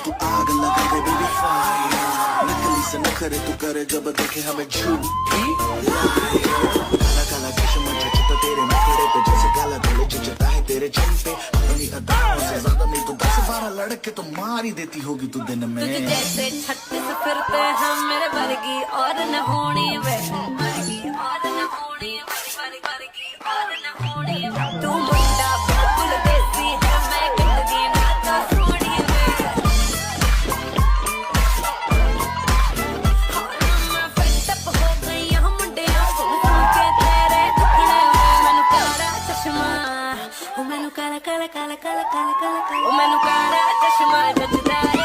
तू आग लगा दे बेबी फायर, नकली से न करे तू करे जब देखे हमें झूठी काला काला चश्मा जचता तेरे मुखड़े पे जैसे काला धोले जचता है तेरे चेहरे पे, अपनी अदाओं से ज्यादा नहीं तो 10-12 लड़के तो मार ही देती होगी तू दिन में। तुझे जैसे 36 फिरते हैं मेरे वर्गी और न होनी वे, वर्गी और न होनी वर्गी और न होनी। तू मुंडा बिल्कुल देसी है, मैं गंदगी ना तो सोनी वे। मैं फेटअप हो गई हूं मुंडिया सुन के तेरे दुखड़े में। मैनू काला चश्मा, ओ मैनू काला काला काला काला काला काला, ओ मैनू काला चश्मा जचदा है।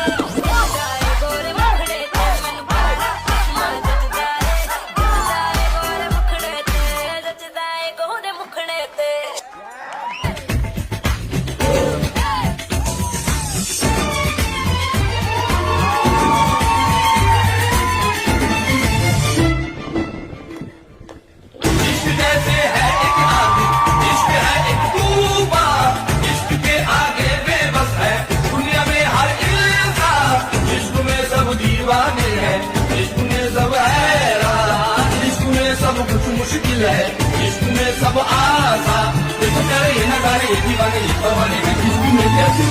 मुश्किल है इश्क में सब आसा, ये न गाने ये दीवाने ये बहाने इश्क में कैसे।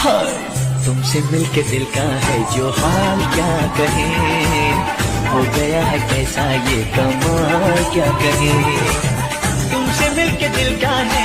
हाय तुमसे मिलके दिल का है जो हाल क्या कहे, हो गया है कैसा ये कमाल क्या कहे। तुमसे मिलके दिल का है